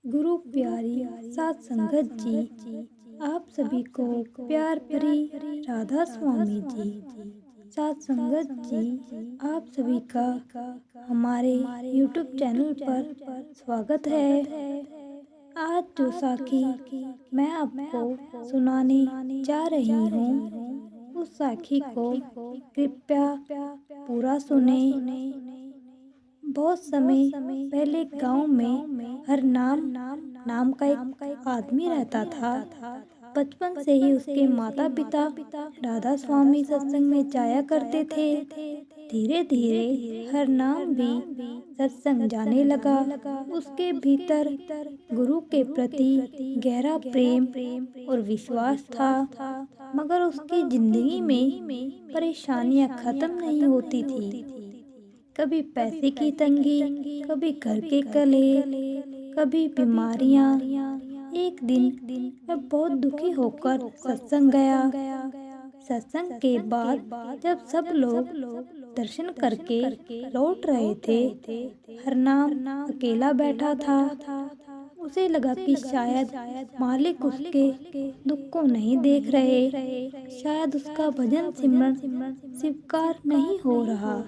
गुरु प्यारी सात संगत जी, आप सभी को प्यार भरी राधा स्वामी जी। सात संगत जी, आप सभी का हमारे YouTube चैनल पर स्वागत है। आज जो साखी मैं आपको सुनाने जा रही हूँ, उस साखी को कृपया पूरा सुने। बहुत समय पहले गांव में हर नाम का एक आदमी रहता था। बचपन से ही उसके माता पिता राधा स्वामी सत्संग में जाया करते थे। धीरे धीरे हर नाम भी सत्संग जाने लगा। उसके भीतर गुरु के प्रति गहरा प्रेम और विश्वास था, मगर उसकी जिंदगी में परेशानियां खत्म नहीं होती थी। कभी पैसे की तंगी, कभी घर के कलह, कभी बीमारियां। एक दिन मैं बहुत दुखी होकर सत्संग गया। सत्संग के बाद जब सब लोग दर्शन करके लौट रहे थे, हरनाम अकेला बैठा था। उसे लगा कि शायद मालिक उसके दुख को नहीं देख रहे, शायद उसका भजन सिमरन स्वीकार नहीं हो रहा।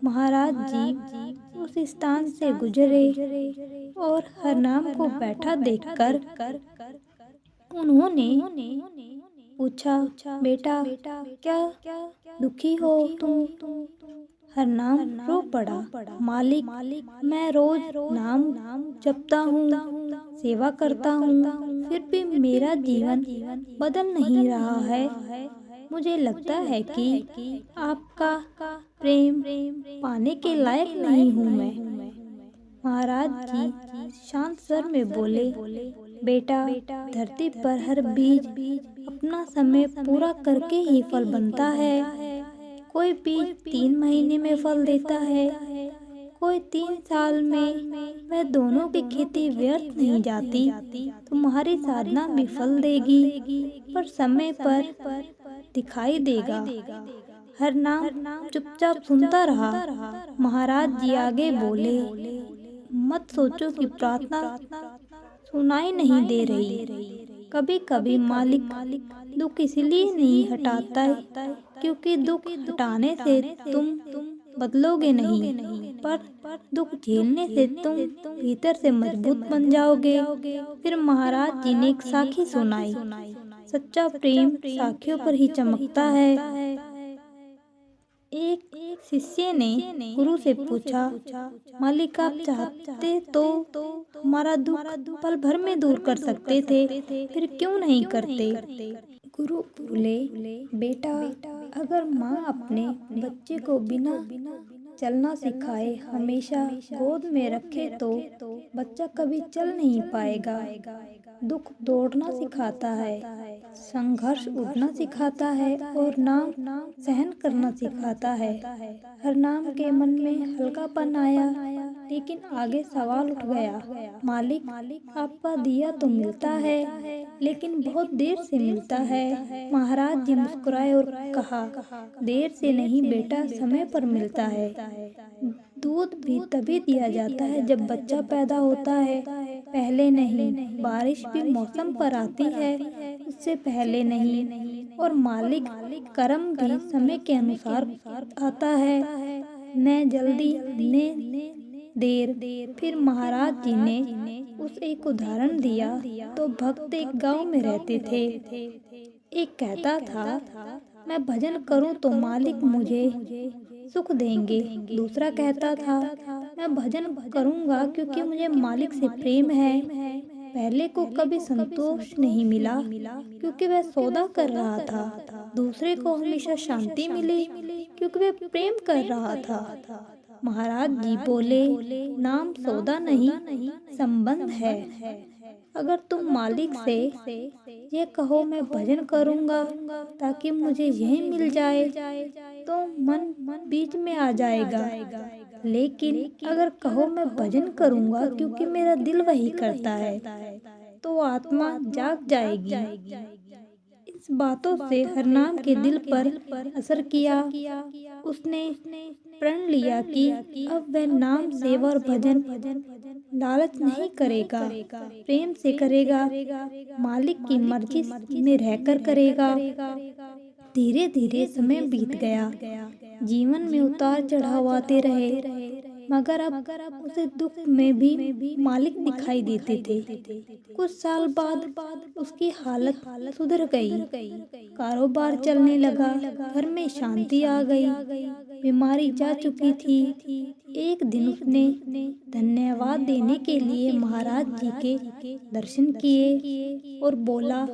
महाराज जी उस स्थान से गुजरे और हरनाम को बैठा देखकर उन्होंने पूछा, बेटा क्या दुखी हो तुम? हरनाम रो पड़ा, मालिक मैं रोज नाम जपता हूँ, सेवा करता हूँ, फिर भी मेरा जीवन बदल नहीं रहा है। मुझे लगता है कि आपका प्रेम पाने के लायक नहीं हूँ मैं। महाराज जी शांत स्वर में बोले, बेटा धरती पर हर बीज अपना समय पूरा करके ही फल बनता है। कोई बीज 3 महीने में फल देता है, कोई 3 साल में। वह दोनों की खेती व्यर्थ नहीं जाती। तुम्हारी साधना भी फल देगी, पर समय पर दिखाई देगा। हरनाम चुपचाप सुनता रहा। महाराज जी आगे बोले, मत सोचो कि प्रार्थना सुनाई नहीं दे रही। कभी कभी मालिक दुख इसलिए नहीं हटाता है क्योंकि दुख हटाने से तुम बदलोगे नहीं, पर दुख झेलने से तुम भीतर से मजबूत बन जाओगे। फिर महाराज जी ने एक साखी सुनाई। सच्चा प्रेम साखियों पर ही चमकता है। एक शिष्य ने गुरु से पूछा, मालिक आप चाहते तो हमारा दुख पल भर में दूर कर सकते थे, फिर क्यों नहीं करते? गुरु बोले, बेटा अगर माँ अपने बच्चे को बिना चलना सिखाए हमेशा गोद में रखे तो बच्चा कभी चल नहीं पाएगा। दुख दौड़ना सिखाता है, संघर्ष उठना सिखाता है और नाम सहन करना सिखाता है। हर नाम के मन में हल्कापन आया, लेकिन आगे सवाल उठ गया, मालिक आपका दिया तो मिलता है, लेकिन बहुत देर से मिलता है। महाराज जी मुस्कुराए और कहा, देर से नहीं बेटा, समय पर मिलता है। दूध भी तभी दिया जाता है जब बच्चा पैदा होता है, पहले नहीं। बारिश भी मौसम पर आती है, उससे पहले नहीं। और मालिक कर्म भी समय के अनुसार आता है, न जल्दी न देर। फिर महाराज जी ने उस एक उदाहरण दिया। तो भक्त एक गांव में रहते थे। एक कहता था, मैं भजन करूं तो मालिक मुझे सुख देंगे। दूसरा कहता था, मैं भजन करूंगा क्योंकि मुझे मालिक से प्रेम है। पहले को कभी संतोष नहीं मिला क्योंकि वह सौदा कर रहा था। दूसरे को हमेशा शांति मिली क्योंकि वह प्रेम कर रहा था। महाराज जी बोले, नाम सौदा नहीं, संबंध है। अगर तुम मालिक से ये कहो मैं भजन करूंगा ताकि मुझे यही मिल जाए, तो मन बीच में आ जाएगा। लेकिन अगर कहो मैं भजन करूंगा क्योंकि मेरा दिल वही करता है, तो आत्मा जाग जाएगी। इन इस बातों से हरनाम के दिल पर असर किया। उसने प्रण लिया कि अब वह नाम सेवा और भजन लालच नहीं करेगा, प्रेम से करेगा, मालिक की मर्जी में रहकर करेगा। धीरे धीरे समय बीत गया। जीवन में उतार चढ़ाव आते रहे, मगर अब उसे दुख में भी मालिक दिखाई देते थे। कुछ साल बाद उसकी हालत सुधर गई, कारोबार चलने लगा, घर में शांति आ गई, बीमारी जा चुकी थी। एक दिन उसने धन्यवाद देने के लिए महाराज जी के दर्शन किए और बोला,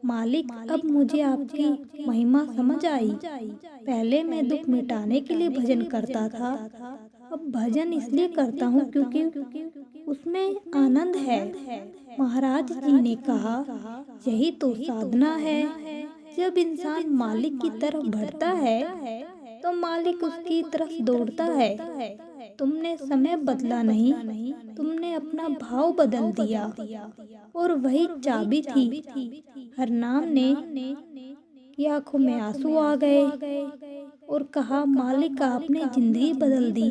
मालिक, अब मुझे आपकी महिमा समझ आई। पहले मैं दुख मिटाने के लिए भजन करता था, अब भजन इसलिए करता हूँ क्योंकि उसमें आनंद है। महाराज जी ने कहा, यही तो साधना है। जब इंसान मालिक की तरफ बढ़ता है तो मालिक उसकी तरफ दौड़ता है। तुमने समय बदला नहीं, तुमने अपना भाव बदल दिया। और वही चाबी थी। हरनाम ने की आंखों में आंसू आ गए और कहा, मालिक आपने जिंदगी बदल दी।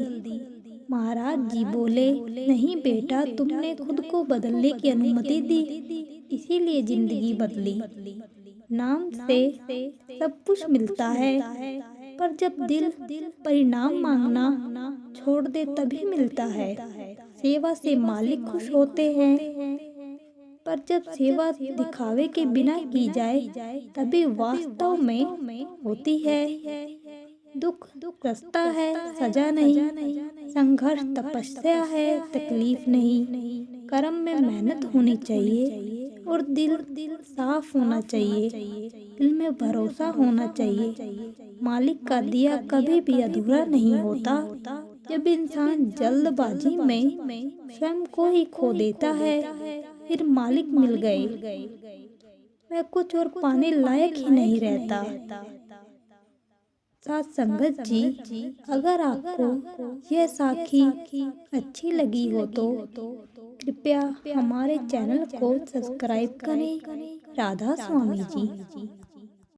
महाराज जी बोले, नहीं बेटा, तुमने खुद को बदलने की अनुमति दी, इसीलिए जिंदगी बदली। नाम से सब कुछ मिलता है, पर जब दिल परिणाम मांगना छोड़ दे तभी मिलता है। सेवा से मालिक खुश होते हैं, पर जब सेवा दिखावे के बिना की जाए तभी वास्तव में होती है। दुख रास्ता है, सजा नहीं। संघर्ष तपस्या है, तकलीफ नहीं। कर्म में मेहनत होनी चाहिए और दिल साफ होना चाहिए। दिल में भरोसा होना चाहिए। मालिक का दिया कभी भी अधूरा नहीं होता। जब इंसान जल्दबाजी में स्वयं को ही खो देता है, फिर मालिक मिल गए, वह कुछ और पाने लायक ही नहीं रहता। साथ संगत जी, अगर आपको यह साखी अच्छी लगी हो तो कृपया हमारे चैनल को सब्सक्राइब करें। राधा स्वामी जी।